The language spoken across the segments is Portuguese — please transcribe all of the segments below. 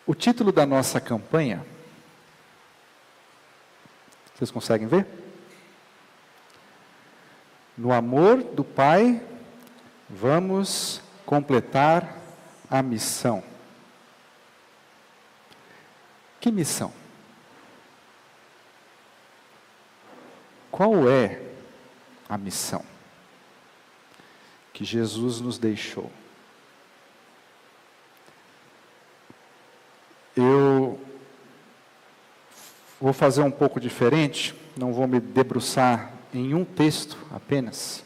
O título da nossa campanha, vocês conseguem ver? No amor do Pai, vamos completar a missão. Que missão? Qual é a missão que Jesus nos deixou? Eu vou fazer um pouco diferente, não vou me debruçar em um texto apenas,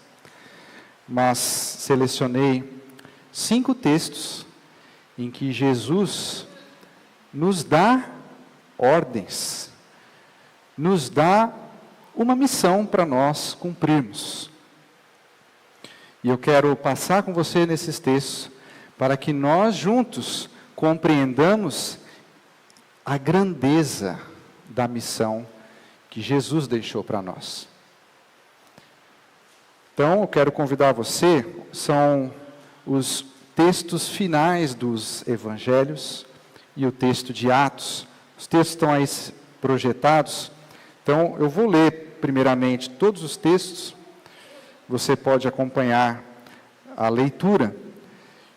mas selecionei 5 textos em que Jesus nos dá ordens, nos dá uma missão para nós cumprirmos. E eu quero passar com você nesses textos, para que nós juntos compreendamos a grandeza da missão que Jesus deixou para nós. Então, eu quero convidar você, são os textos finais dos evangelhos e o texto de Atos. Os textos estão aí projetados, então eu vou ler primeiramente todos os textos, você pode acompanhar a leitura,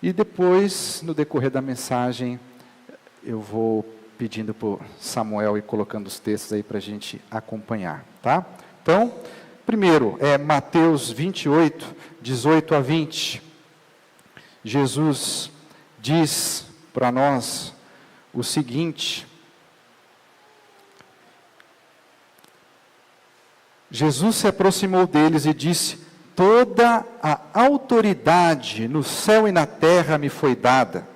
e depois, no decorrer da mensagem, eu vou pedindo para o Samuel ir colocando os textos aí para a gente acompanhar, tá? Então, primeiro é Mateus 28, 18 a 20. Jesus diz para nós o seguinte: Jesus se aproximou deles e disse: toda a autoridade no céu e na terra me foi dada.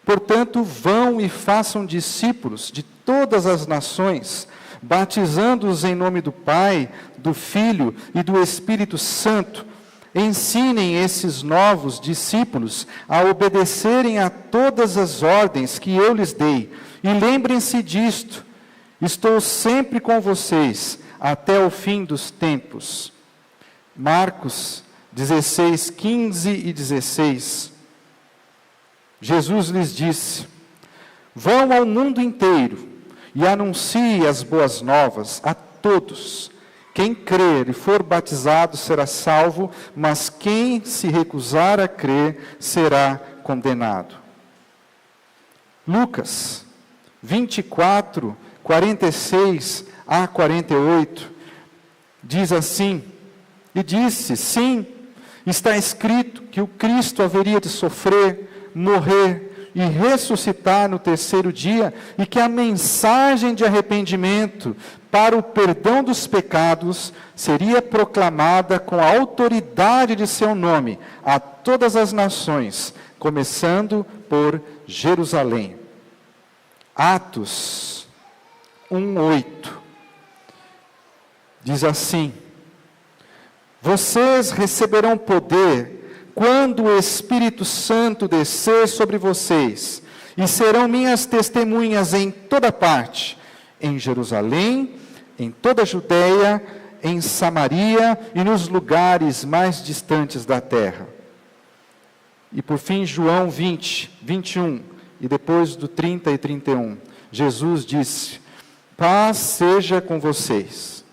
Portanto, vão e façam discípulos de todas as nações, batizando-os em nome do Pai, do Filho e do Espírito Santo. Ensinem esses novos discípulos a obedecerem a todas as ordens que eu lhes dei. E lembrem-se disto: estou sempre com vocês até o fim dos tempos. Marcos 16, 15 e 16. Jesus lhes disse: vão ao mundo inteiro e anunciem as boas novas a todos. Quem crer e for batizado será salvo, mas quem se recusar a crer será condenado. Lucas 24, 46 a 48, diz assim: e disse, sim, está escrito que o Cristo haveria de sofrer, morrer e ressuscitar no terceiro dia, e que a mensagem de arrependimento para o perdão dos pecados seria proclamada com a autoridade de seu nome a todas as nações, começando por Jerusalém. Atos 1:8 diz assim: vocês receberão poder quando o Espírito Santo descer sobre vocês, e serão minhas testemunhas em toda parte, em Jerusalém, em toda a Judeia, em Samaria e nos lugares mais distantes da terra. E por fim, João 20, 21, e depois do 30 e 31, Jesus disse: paz seja com vocês.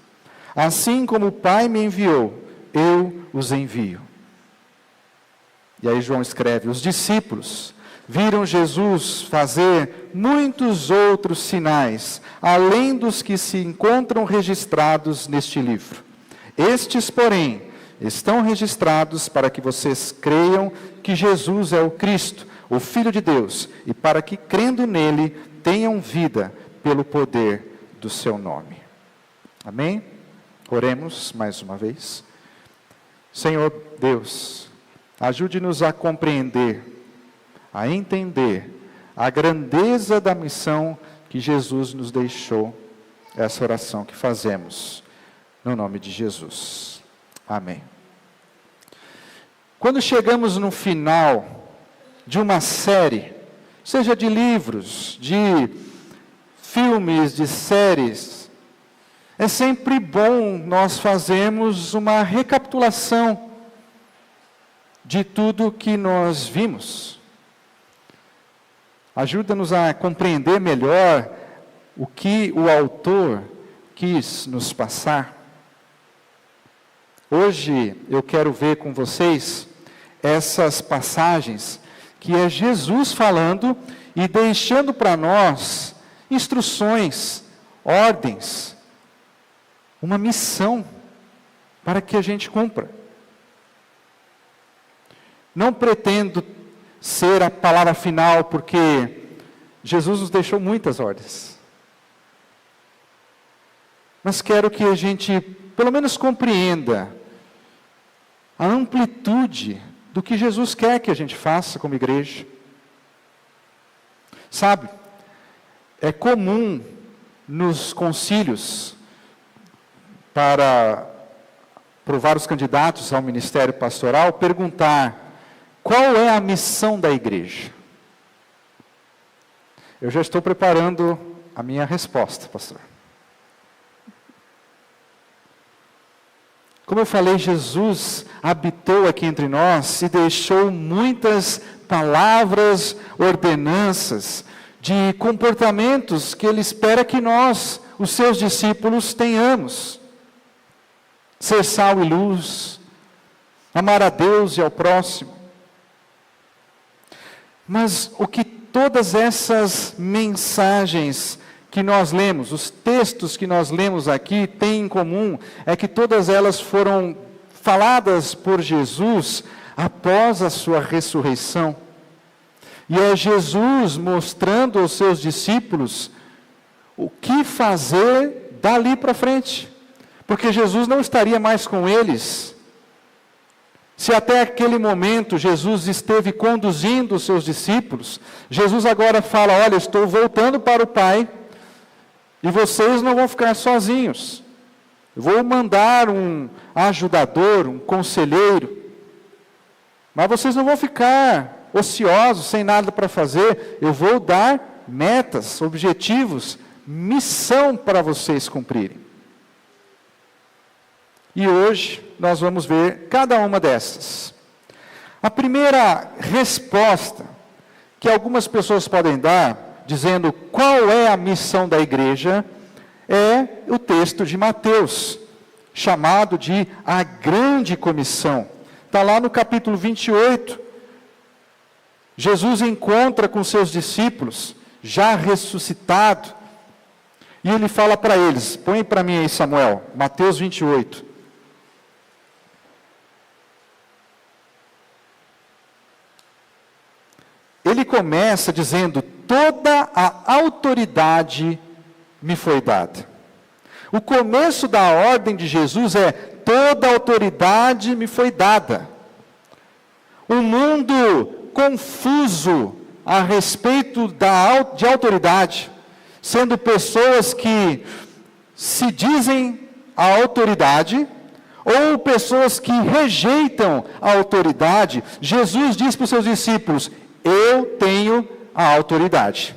Assim como o Pai me enviou, eu os envio. E aí João escreve: os discípulos viram Jesus fazer muitos outros sinais, além dos que se encontram registrados neste livro. Estes, porém, estão registrados para que vocês creiam que Jesus é o Cristo, o Filho de Deus, e para que, crendo nele, tenham vida pelo poder do seu nome. Amém? Oremos mais uma vez. Senhor Deus, ajude-nos a compreender, a entender a grandeza da missão que Jesus nos deixou. Essa oração que fazemos no nome de Jesus. Amém. Quando chegamos no final de uma série, seja de livros, de filmes, de séries, é sempre bom nós fazermos uma recapitulação de tudo que nós vimos. Ajuda-nos a compreender melhor o que o autor quis nos passar. Hoje eu quero ver com vocês essas passagens que é Jesus falando e deixando para nós instruções, ordens, uma missão para que a gente cumpra. Não pretendo ser a palavra final, porque Jesus nos deixou muitas ordens. Mas quero que a gente, pelo menos, compreenda a amplitude do que Jesus quer que a gente faça como igreja. Sabe, é comum nos concílios, para provar os candidatos ao ministério pastoral, perguntar: qual é a missão da igreja? Eu já estou preparando a minha resposta, pastor. Como eu falei, Jesus habitou aqui entre nós e deixou muitas palavras, ordenanças, de comportamentos que Ele espera que nós, os seus discípulos, tenhamos. Ser sal e luz, amar a Deus e ao próximo. Mas o que todas essas mensagens que nós lemos, os textos que nós lemos aqui, têm em comum, é que todas elas foram faladas por Jesus após a sua ressurreição. E é Jesus mostrando aos seus discípulos o que fazer dali para frente. Porque Jesus não estaria mais com eles. Se até aquele momento Jesus esteve conduzindo os seus discípulos, Jesus agora fala: olha, estou voltando para o Pai, e vocês não vão ficar sozinhos. Eu vou mandar um ajudador, um conselheiro, mas vocês não vão ficar ociosos, sem nada para fazer. Eu vou dar metas, objetivos, missão para vocês cumprirem. E hoje nós vamos ver cada uma dessas. A primeira resposta que algumas pessoas podem dar, dizendo qual é a missão da igreja, é o texto de Mateus, chamado de a Grande Comissão. Está lá no capítulo 28. Jesus encontra com seus discípulos, já ressuscitado, e ele fala para eles, põe para mim aí, Samuel, Mateus 28. Ele começa dizendo: toda a autoridade me foi dada. O começo da ordem de Jesus é: toda a autoridade me foi dada. Um mundo confuso a respeito de autoridade, sendo pessoas que se dizem a autoridade, ou pessoas que rejeitam a autoridade. Jesus diz para os seus discípulos: eu tenho a autoridade,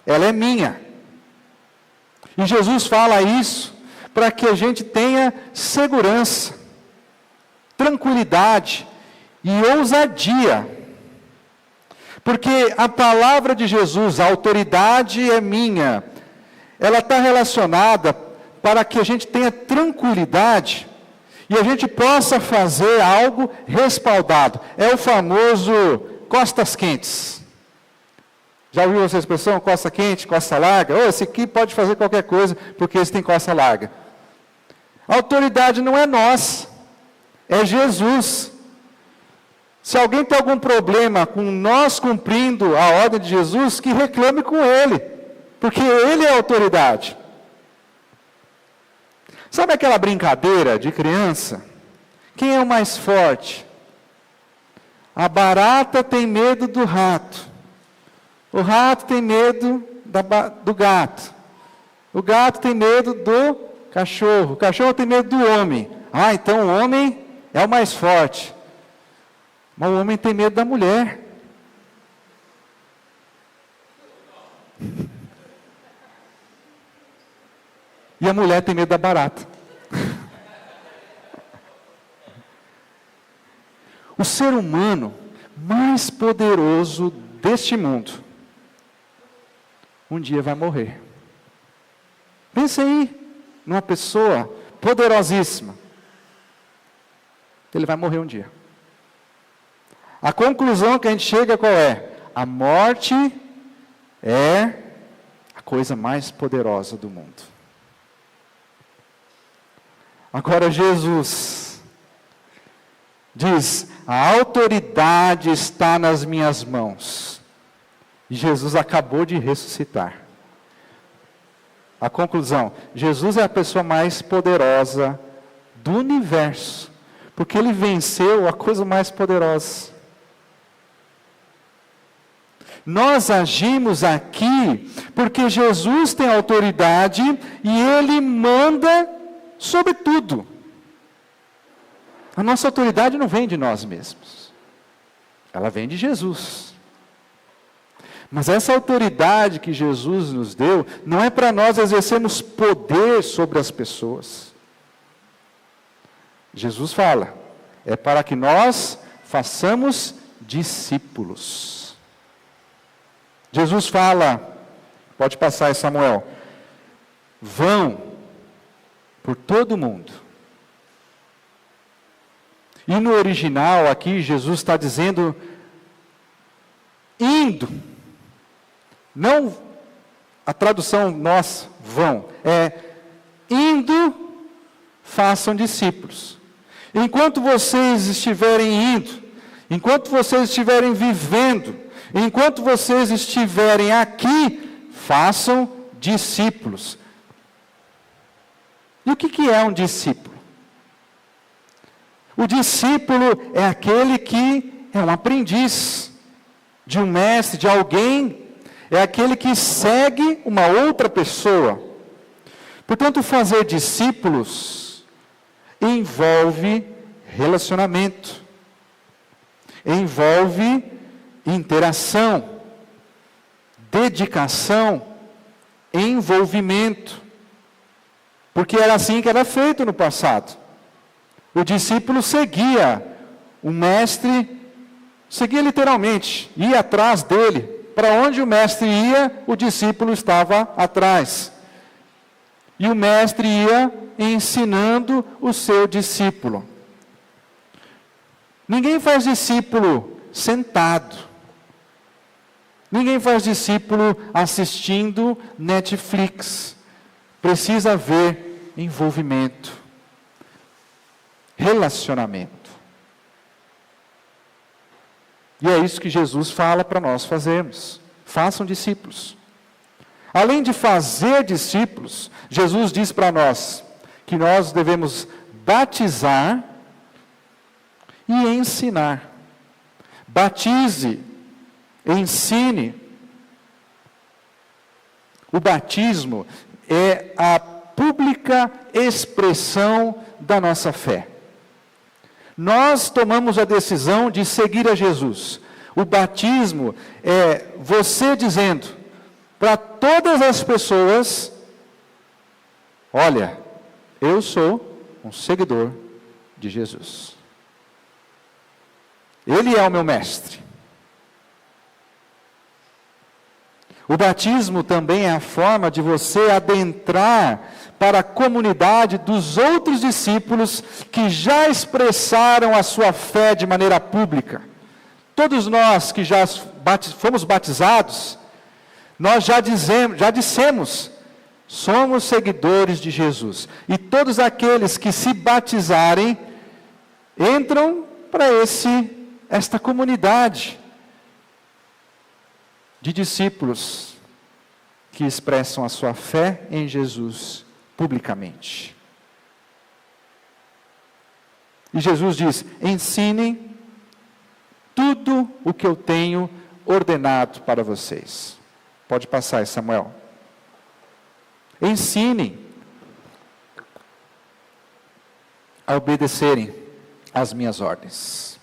ela é minha. E Jesus fala isso para que a gente tenha segurança, tranquilidade e ousadia. Porque a palavra de Jesus, a autoridade é minha, ela está relacionada para que a gente tenha tranquilidade e a gente possa fazer algo respaldado. É o famoso costas quentes. Já ouviu essa expressão? Costa quente, costa larga? Esse aqui pode fazer qualquer coisa, porque esse tem costa larga. A autoridade não é nós, é Jesus. Se alguém tem algum problema com nós cumprindo a ordem de Jesus, que reclame com Ele, porque Ele é a autoridade. Sabe aquela brincadeira de criança? Quem é o mais forte? A barata tem medo do rato. O rato tem medo do gato. O gato tem medo do cachorro. O cachorro tem medo do homem. Ah, então o homem é o mais forte. Mas o homem tem medo da mulher. E a mulher tem medo da barata. O ser humano mais poderoso deste mundo um dia vai morrer. Pense aí, numa pessoa poderosíssima. Ele vai morrer um dia. A conclusão que a gente chega qual é? A morte é a coisa mais poderosa do mundo. Agora Jesus diz: a autoridade está nas minhas mãos. E Jesus acabou de ressuscitar. A conclusão: Jesus é a pessoa mais poderosa do universo, porque Ele venceu a coisa mais poderosa. Nós agimos aqui porque Jesus tem autoridade e Ele manda sobre tudo. A nossa autoridade não vem de nós mesmos, ela vem de Jesus. Mas essa autoridade que Jesus nos deu, não é para nós exercermos poder sobre as pessoas. Jesus fala, é para que nós façamos discípulos. Jesus fala, pode passar aí, Samuel, vão por todo mundo. E no original aqui, Jesus está dizendo, indo. Não a tradução nossa, vão, é indo, façam discípulos. Enquanto vocês estiverem indo, enquanto vocês estiverem vivendo, enquanto vocês estiverem aqui, façam discípulos. E o que é um discípulo? O discípulo é aquele que é um aprendiz de um mestre, de alguém, é aquele que segue uma outra pessoa. Portanto, fazer discípulos envolve relacionamento, envolve interação, dedicação, envolvimento, porque era assim que era feito no passado. O discípulo seguia o mestre, seguia literalmente, ia atrás dele. Para onde o mestre ia, o discípulo estava atrás. E o mestre ia ensinando o seu discípulo. Ninguém faz discípulo sentado. Ninguém faz discípulo assistindo Netflix. Precisa haver envolvimento, relacionamento. E é isso que Jesus fala para nós fazermos. Façam discípulos. Além de fazer discípulos, Jesus diz para nós que nós devemos batizar e ensinar. Batize, ensine. O batismo é a pública expressão da nossa fé. Nós tomamos a decisão de seguir a Jesus. O batismo é você dizendo para todas as pessoas: olha, eu sou um seguidor de Jesus. Ele é o meu mestre. O batismo também é a forma de você adentrar para a comunidade dos outros discípulos que já expressaram a sua fé de maneira pública. Todos nós que já fomos batizados, nós já dissemos, somos seguidores de Jesus. E todos aqueles que se batizarem, entram para esta comunidade de discípulos que expressam a sua fé em Jesus publicamente. E Jesus diz: ensinem tudo o que eu tenho ordenado para vocês. Pode passar aí, Samuel. Ensinem a obedecerem às minhas ordens.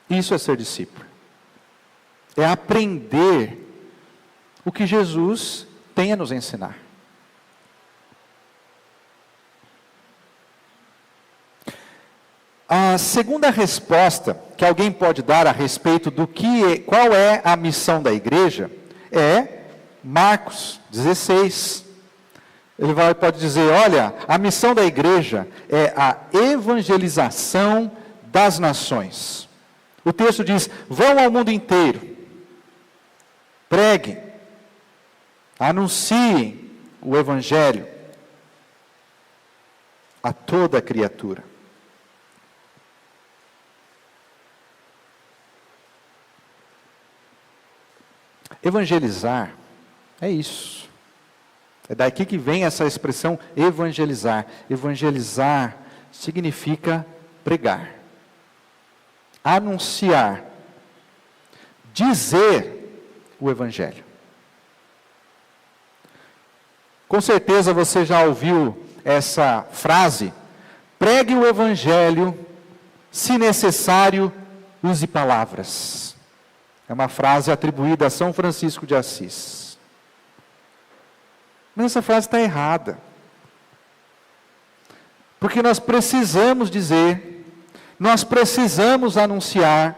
Isso é ser discípulo. É aprender o que Jesus tem a nos ensinar. A segunda resposta que alguém pode dar a respeito qual é a missão da igreja é Marcos 16. Ele pode dizer, olha, a missão da igreja é a evangelização das nações. O texto diz, vão ao mundo inteiro, preguem, anunciem o evangelho a toda criatura. Evangelizar é isso. É daqui que vem essa expressão evangelizar. Evangelizar significa pregar, anunciar, dizer o evangelho. Com certeza você já ouviu essa frase: pregue o evangelho, se necessário, use palavras. É uma frase atribuída a São Francisco de Assis. Mas essa frase está errada. Porque nós precisamos dizer, nós precisamos anunciar,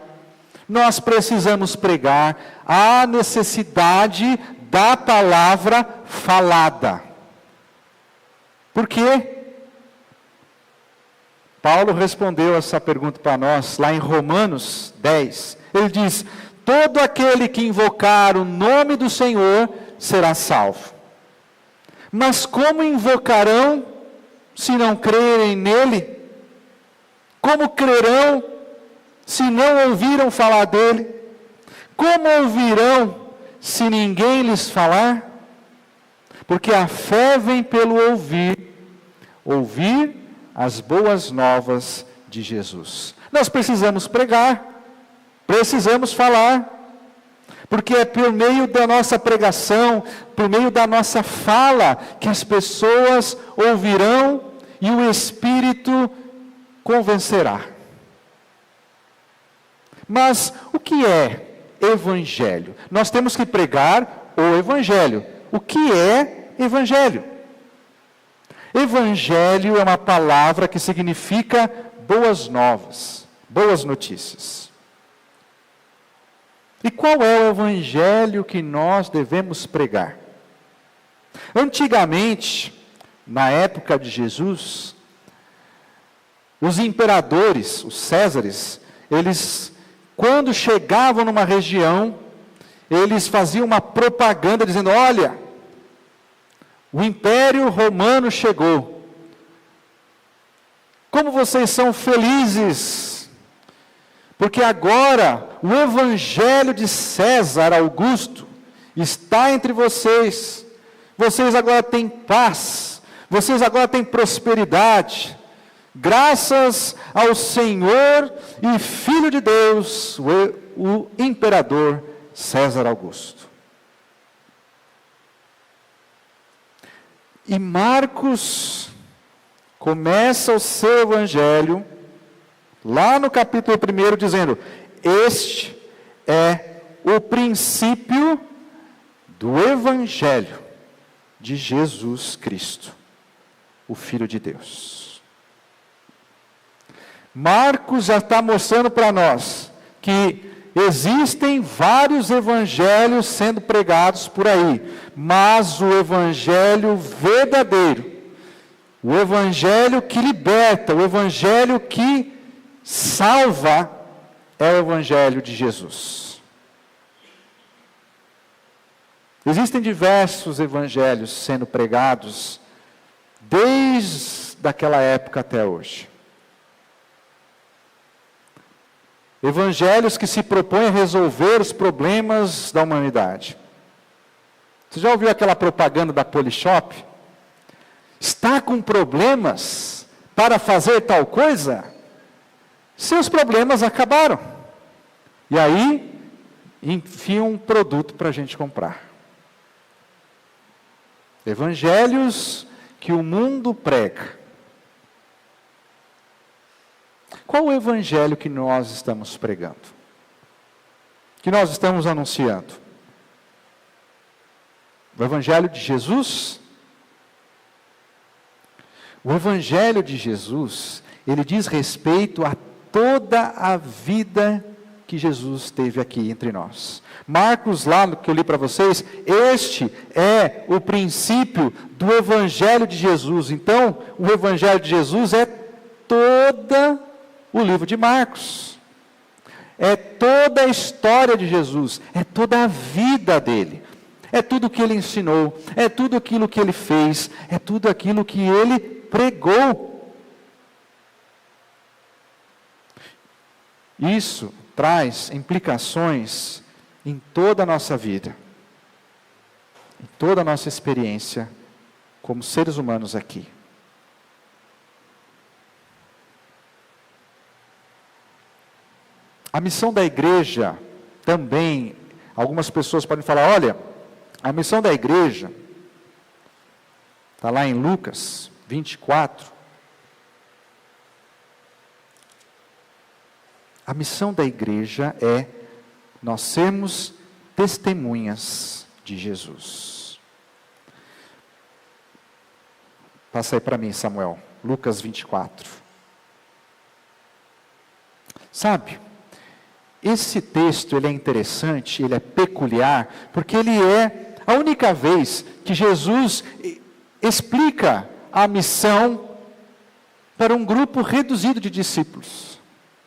nós precisamos pregar a necessidade da palavra falada. Por quê? Paulo respondeu essa pergunta para nós lá em Romanos 10. Ele diz, todo aquele que invocar o nome do Senhor será salvo. Mas como invocarão se não crerem nele? Como crerão se não ouviram falar dele? Como ouvirão se ninguém lhes falar? Porque a fé vem pelo ouvir as boas novas de Jesus. Nós precisamos pregar, precisamos falar, porque é por meio da nossa pregação, por meio da nossa fala, que as pessoas ouvirão e o Espírito convencerá. Mas o que é evangelho? Nós temos que pregar o evangelho. O que é evangelho? Evangelho é uma palavra que significa boas novas, boas notícias. E qual é o evangelho que nós devemos pregar? Antigamente, na época de Jesus, os imperadores, os Césares, eles, quando chegavam numa região, eles faziam uma propaganda dizendo, olha, o Império Romano chegou. Como vocês são felizes, porque agora o Evangelho de César Augusto está entre vocês. Vocês agora têm paz, vocês agora têm prosperidade, graças ao Senhor e Filho de Deus, o Imperador César Augusto. E Marcos começa o seu evangelho, lá no capítulo 1, dizendo, este é o princípio do evangelho de Jesus Cristo, o Filho de Deus. Marcos já está mostrando para nós que existem vários evangelhos sendo pregados por aí, mas o evangelho verdadeiro, o evangelho que liberta, o evangelho que salva, é o evangelho de Jesus. Existem diversos evangelhos sendo pregados desde aquela época até hoje. Evangelhos que se propõem a resolver os problemas da humanidade. Você já ouviu aquela propaganda da Polishop? Está com problemas para fazer tal coisa? Seus problemas acabaram. E aí, enfiam um produto para a gente comprar. Evangelhos que o mundo prega. Qual o evangelho que nós estamos pregando? Que nós estamos anunciando? O evangelho de Jesus? O evangelho de Jesus, ele diz respeito a toda a vida que Jesus esteve aqui entre nós. Marcos, lá no que eu li para vocês, este é o princípio do Evangelho de Jesus. Então, o Evangelho de Jesus é todo o livro de Marcos. É toda a história de Jesus, é toda a vida dele. É tudo o que ele ensinou, é tudo aquilo que ele fez, é tudo aquilo que ele pregou. Isso traz implicações em toda a nossa vida, em toda a nossa experiência como seres humanos aqui. A missão da igreja também, algumas pessoas podem falar, olha, a missão da igreja, está lá em Lucas 24, a missão da igreja é nós sermos testemunhas de Jesus. Passa aí para mim, Samuel, Lucas 24. Sabe, esse texto ele é interessante, ele é peculiar, porque ele é a única vez que Jesus explica a missão para um grupo reduzido de discípulos.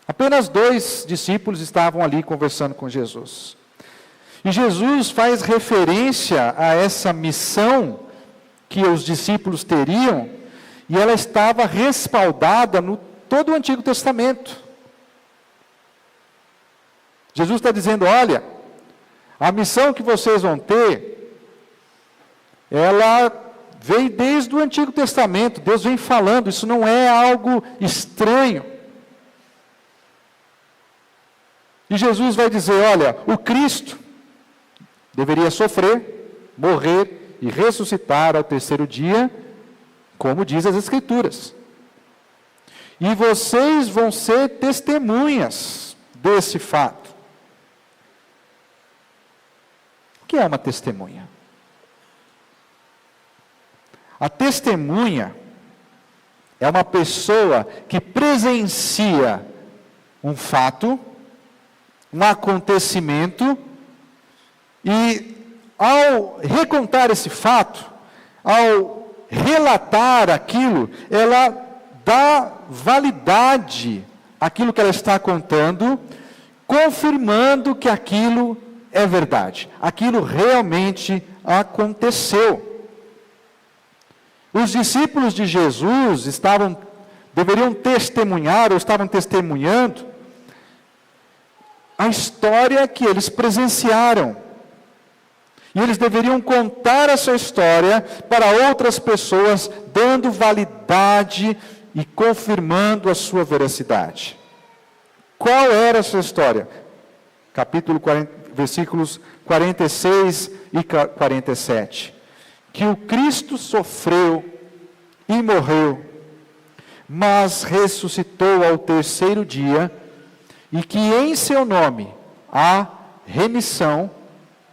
Apenas 2 discípulos estavam ali conversando com Jesus. E Jesus faz referência a essa missão que os discípulos teriam, e ela estava respaldada no todo o Antigo Testamento. Jesus está dizendo, olha, a missão que vocês vão ter, ela veio desde o Antigo Testamento, Deus vem falando, isso não é algo estranho. E Jesus vai dizer, olha, o Cristo deveria sofrer, morrer e ressuscitar ao 3º dia, como diz as Escrituras. E vocês vão ser testemunhas desse fato. O que é uma testemunha? A testemunha é uma pessoa que presencia um fato, um acontecimento, e ao recontar esse fato, ao relatar aquilo, ela dá validade àquilo que ela está contando, confirmando que aquilo é verdade, aquilo realmente aconteceu. Os discípulos de Jesus deveriam testemunhar, ou estavam testemunhando, a história que eles presenciaram. E eles deveriam contar essa história para outras pessoas, dando validade e confirmando a sua veracidade. Qual era essa história? Capítulo 40, versículos 46 e 47. Que o Cristo sofreu e morreu, mas ressuscitou ao 3º dia, e que em seu nome há remissão,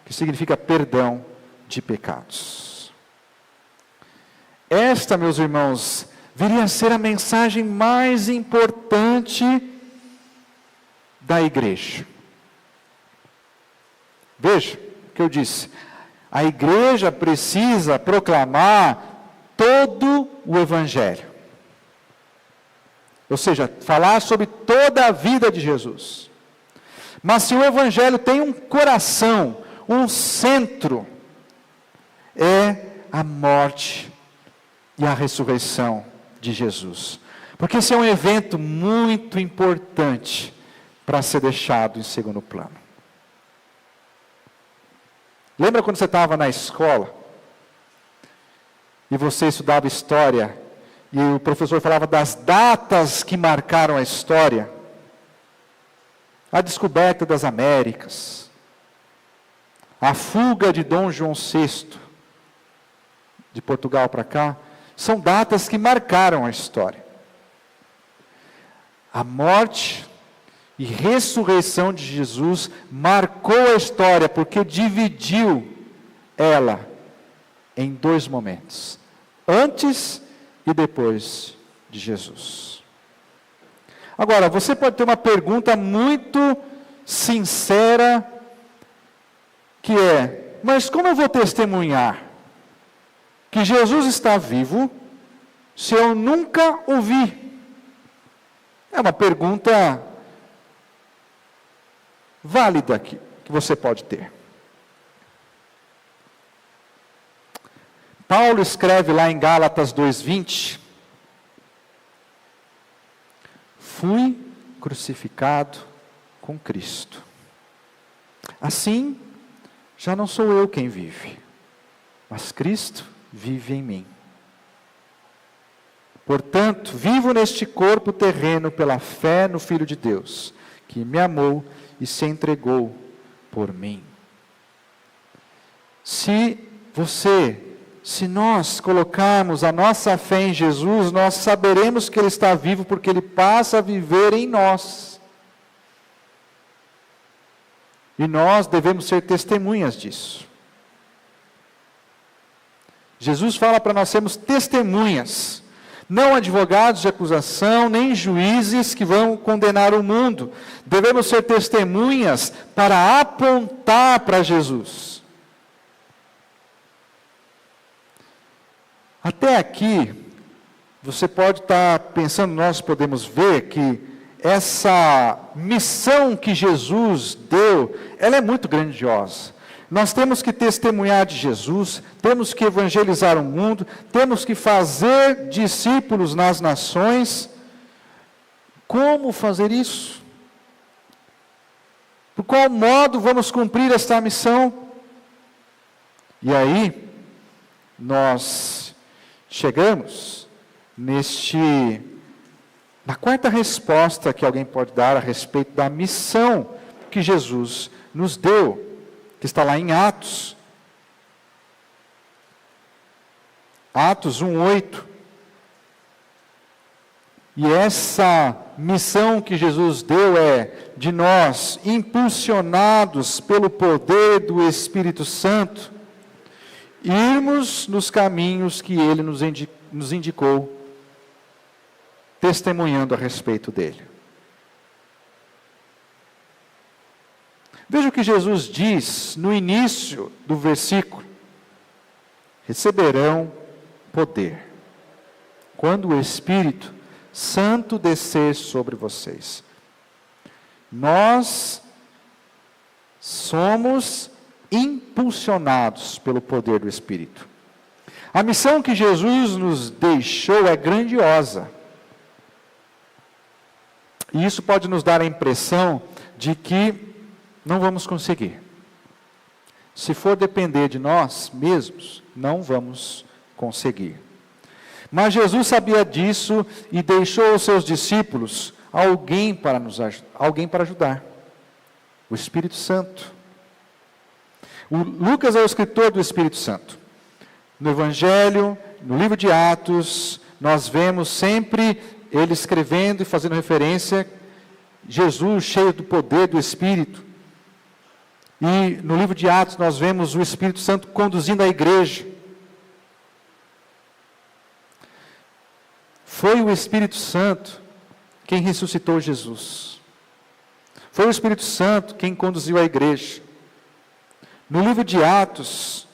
que significa perdão de pecados. Esta, meus irmãos, viria a ser a mensagem mais importante da igreja. Veja o que eu disse. A igreja precisa proclamar todo o Evangelho. Ou seja, falar sobre toda a vida de Jesus. Mas se o Evangelho tem um coração, um centro, é a morte e a ressurreição de Jesus. Porque esse é um evento muito importante para ser deixado em segundo plano. Lembra quando você estava na escola e você estudava história e o professor falava das datas que marcaram a história? A descoberta das Américas, a fuga de Dom João VI de Portugal para cá, são datas que marcaram a história. A morte e ressurreição de Jesus marcou a história, porque dividiu ela em 2 momentos, antes e depois de Jesus. Agora, você pode ter uma pergunta muito sincera, que é: mas como eu vou testemunhar que Jesus está vivo se eu nunca o vi? É uma pergunta válida que você pode ter. Paulo escreve lá em Gálatas 2:20: fui crucificado com Cristo. Assim, já não sou eu quem vive, mas Cristo vive em mim. Portanto, vivo neste corpo terreno pela fé no Filho de Deus, que me amou e se entregou por mim. Se nós colocarmos a nossa fé em Jesus, nós saberemos que Ele está vivo, porque Ele passa a viver em nós. E nós devemos ser testemunhas disso. Jesus fala para nós sermos testemunhas, não advogados de acusação, nem juízes que vão condenar o mundo. Devemos ser testemunhas para apontar para Jesus. Até aqui, você pode estar pensando, nós podemos ver que essa missão que Jesus deu, ela é muito grandiosa. Nós temos que testemunhar de Jesus, temos que evangelizar o mundo, temos que fazer discípulos nas nações. Como fazer isso? Por qual modo vamos cumprir esta missão? E aí, nós chegamos na quarta resposta que alguém pode dar a respeito da missão que Jesus nos deu, que está lá em Atos 1:8. E essa missão que Jesus deu é de nós, impulsionados pelo poder do Espírito Santo, irmos nos caminhos que Ele nos indicou, testemunhando a respeito dele. Veja o que Jesus diz no início do versículo: receberão poder quando o Espírito Santo descer sobre vocês. Nós somos impulsionados pelo poder do Espírito. A missão que Jesus nos deixou é grandiosa. E isso pode nos dar a impressão de que não vamos conseguir. Se for depender de nós mesmos, não vamos conseguir. Mas Jesus sabia disso e deixou aos seus discípulos alguém para ajudar. O Espírito Santo. Lucas é o escritor do Espírito Santo. No Evangelho, no livro de Atos, nós vemos sempre ele escrevendo e fazendo referência, Jesus cheio do poder do Espírito. E no livro de Atos nós vemos o Espírito Santo conduzindo a igreja. Foi o Espírito Santo quem ressuscitou Jesus. Foi o Espírito Santo quem conduziu a igreja. No livro de Atos,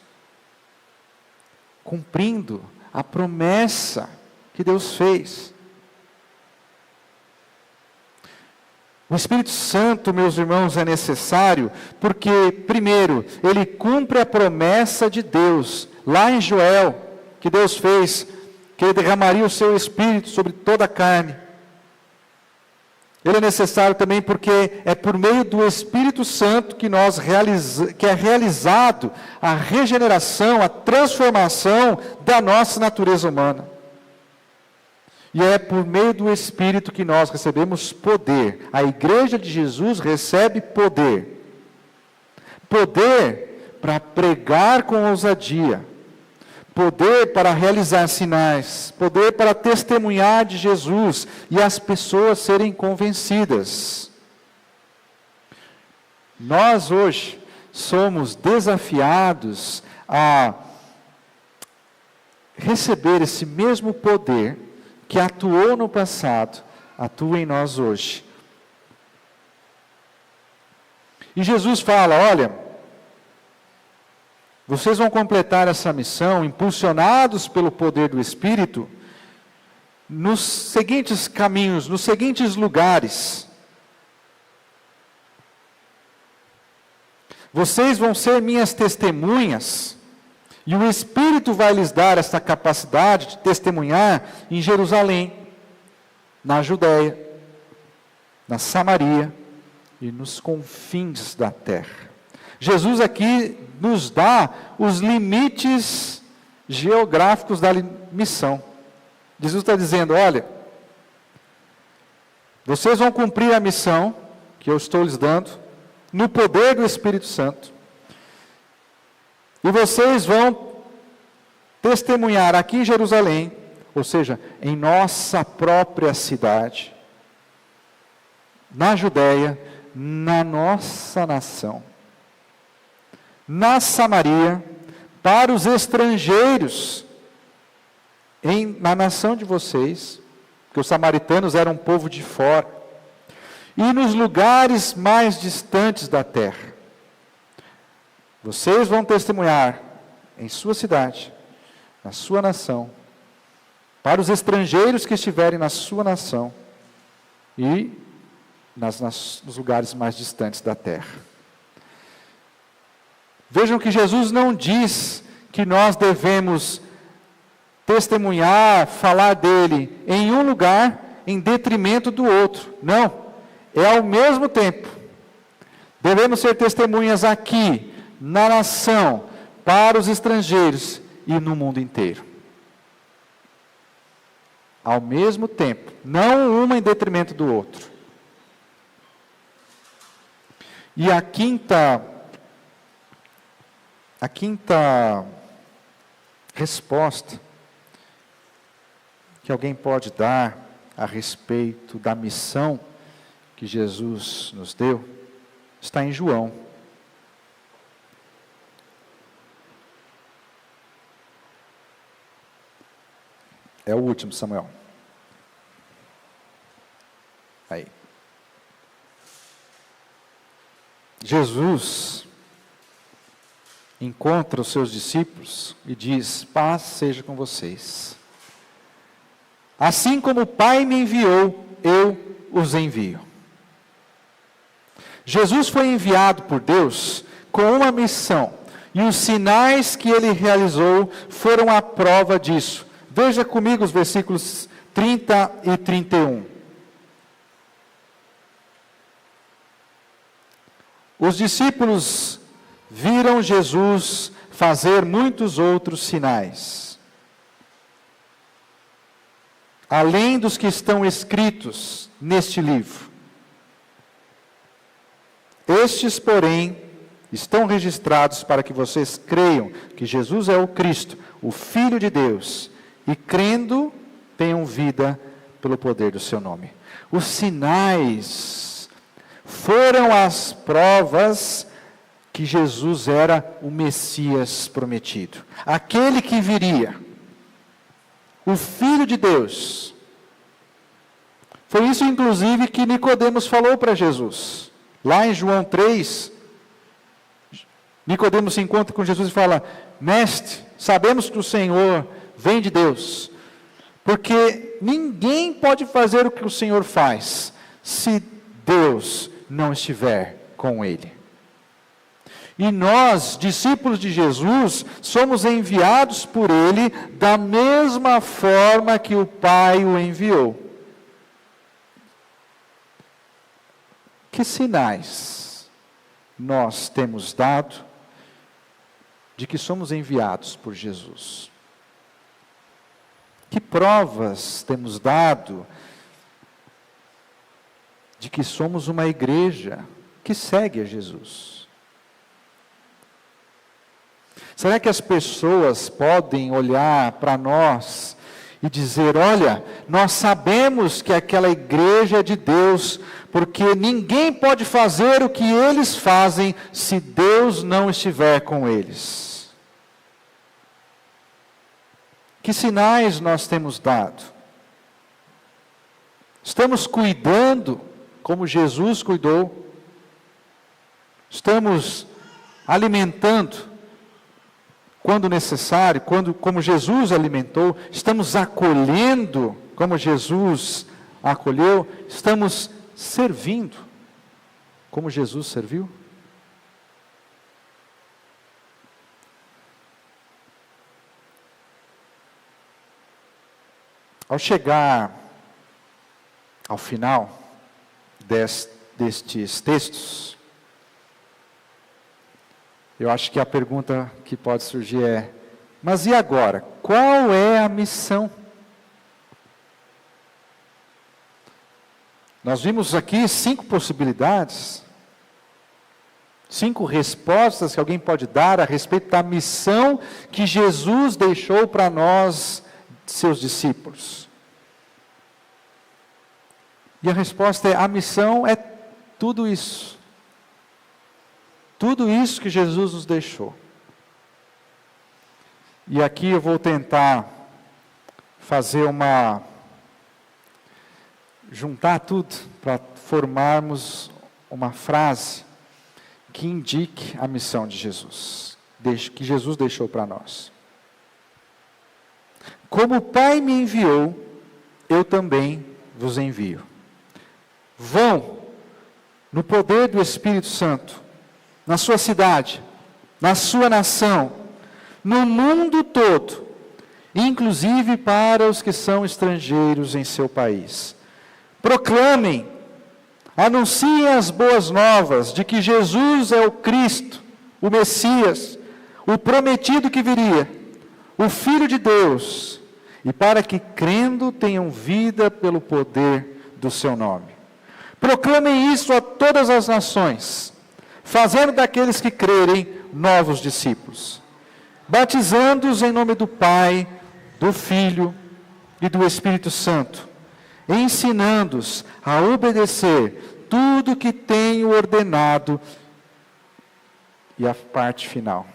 cumprindo a promessa que Deus fez. O Espírito Santo, meus irmãos, é necessário porque, primeiro, ele cumpre a promessa de Deus, lá em Joel, que Deus fez, que ele derramaria o seu Espírito sobre toda a carne. Ele é necessário também porque é por meio do Espírito Santo que é realizado a regeneração, a transformação da nossa natureza humana. E é por meio do Espírito que nós recebemos poder. A igreja de Jesus recebe poder. Poder para pregar com ousadia. Poder para realizar sinais. Poder para testemunhar de Jesus e as pessoas serem convencidas. Nós hoje somos desafiados a receber esse mesmo poder que atuou no passado, atua em nós hoje. E Jesus fala: olha, vocês vão completar essa missão, impulsionados pelo poder do Espírito, nos seguintes caminhos, nos seguintes lugares. Vocês vão ser minhas testemunhas, e o Espírito vai lhes dar essa capacidade de testemunhar em Jerusalém, na Judéia, na Samaria e nos confins da terra. Jesus aqui nos dá os limites geográficos da missão. Jesus está dizendo: olha, vocês vão cumprir a missão que eu estou lhes dando, no poder do Espírito Santo, e vocês vão testemunhar aqui em Jerusalém, ou seja, em nossa própria cidade, na Judéia, na nossa nação, na Samaria, para os estrangeiros, na nação de vocês, porque os samaritanos eram um povo de fora, e nos lugares mais distantes da terra. Vocês vão testemunhar em sua cidade, na sua nação, para os estrangeiros que estiverem na sua nação e nos lugares mais distantes da terra. Vejam que Jesus não diz que nós devemos testemunhar, falar dele em um lugar em detrimento do outro. Não, é ao mesmo tempo. Devemos ser testemunhas aqui, na nação, para os estrangeiros e no mundo inteiro. Ao mesmo tempo, não uma em detrimento do outro. E a quinta resposta que alguém pode dar a respeito da missão que Jesus nos deu, está em João. É o último, Samuel. Aí. Jesus encontra os seus discípulos e diz: paz seja com vocês. Assim como o Pai me enviou, eu os envio. Jesus foi enviado por Deus com uma missão, e os sinais que ele realizou foram a prova disso. Veja comigo os versículos 30 e 31. Os discípulos viram Jesus fazer muitos outros sinais, além dos que estão escritos neste livro. Estes, porém, estão registrados para que vocês creiam que Jesus é o Cristo, o Filho de Deus, e crendo, tenham vida pelo poder do seu nome. Os sinais foram as provas que Jesus era o Messias prometido, aquele que viria, o Filho de Deus. Foi isso, inclusive, que Nicodemos falou para Jesus. Lá em João 3, Nicodemos se encontra com Jesus e fala: mestre, sabemos que o Senhor vem de Deus, porque ninguém pode fazer o que o Senhor faz, se Deus não estiver com ele. E nós, discípulos de Jesus, somos enviados por ele da mesma forma que o Pai o enviou. Que sinais nós temos dado de que somos enviados por Jesus? Que provas temos dado de que somos uma igreja que segue a Jesus? Será que as pessoas podem olhar para nós e dizer: olha, nós sabemos que aquela igreja é de Deus, porque ninguém pode fazer o que eles fazem se Deus não estiver com eles? Que sinais nós temos dado? Estamos cuidando como Jesus cuidou? Estamos alimentando quando necessário, como Jesus alimentou, estamos acolhendo como Jesus acolheu, estamos servindo como Jesus serviu? Ao chegar ao final destes textos, eu acho que a pergunta que pode surgir é: mas e agora? Qual é a missão? Nós vimos aqui 5 possibilidades, 5 respostas que alguém pode dar a respeito da missão que Jesus deixou para nós, seus discípulos. E a resposta é: a missão é tudo isso. Tudo isso que Jesus nos deixou. E aqui eu vou tentar juntar tudo para formarmos uma frase que indique a missão de Jesus, que Jesus deixou para nós. Como o Pai me enviou, eu também vos envio. Vão, no poder do Espírito Santo, na sua cidade, na sua nação, no mundo todo, inclusive para os que são estrangeiros em seu país. Proclamem, anunciem as boas novas de que Jesus é o Cristo, o Messias, o prometido que viria, o Filho de Deus, e para que crendo tenham vida pelo poder do seu nome. Proclamem isso a todas as nações, fazendo daqueles que crerem novos discípulos, batizando-os em nome do Pai, do Filho e do Espírito Santo, ensinando-os a obedecer tudo que tenho ordenado. E a parte final: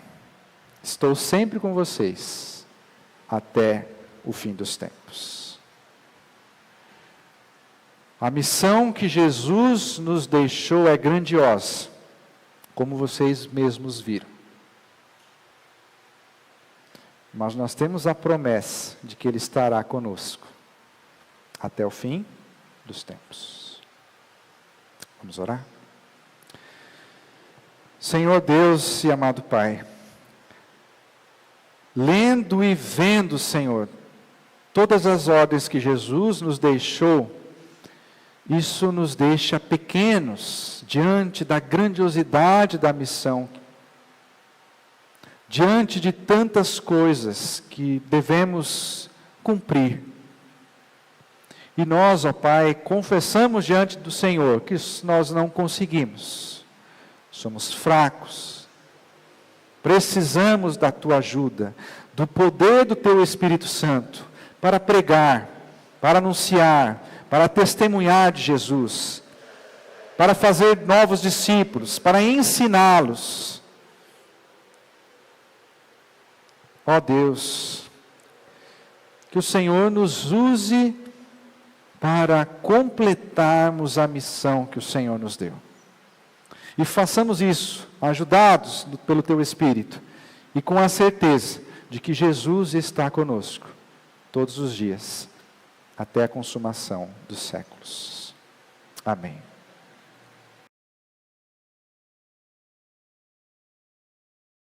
estou sempre com vocês até o fim dos tempos. A missão que Jesus nos deixou é grandiosa, como vocês mesmos viram. Mas nós temos a promessa de que Ele estará conosco até o fim dos tempos. Vamos orar? Senhor Deus e amado Pai, lendo e vendo, Senhor, todas as ordens que Jesus nos deixou, isso nos deixa pequenos diante da grandiosidade da missão, diante de tantas coisas que devemos cumprir. E nós, ó Pai, confessamos diante do Senhor que nós não conseguimos, somos fracos, precisamos da Tua ajuda, do poder do Teu Espírito Santo, para pregar, para anunciar, para testemunhar de Jesus, para fazer novos discípulos, para ensiná-los. Ó Deus, que o Senhor nos use para completarmos a missão que o Senhor nos deu. E façamos isso, ajudados pelo Teu Espírito, e com a certeza de que Jesus está conosco todos os dias, até a consumação dos séculos. Amém.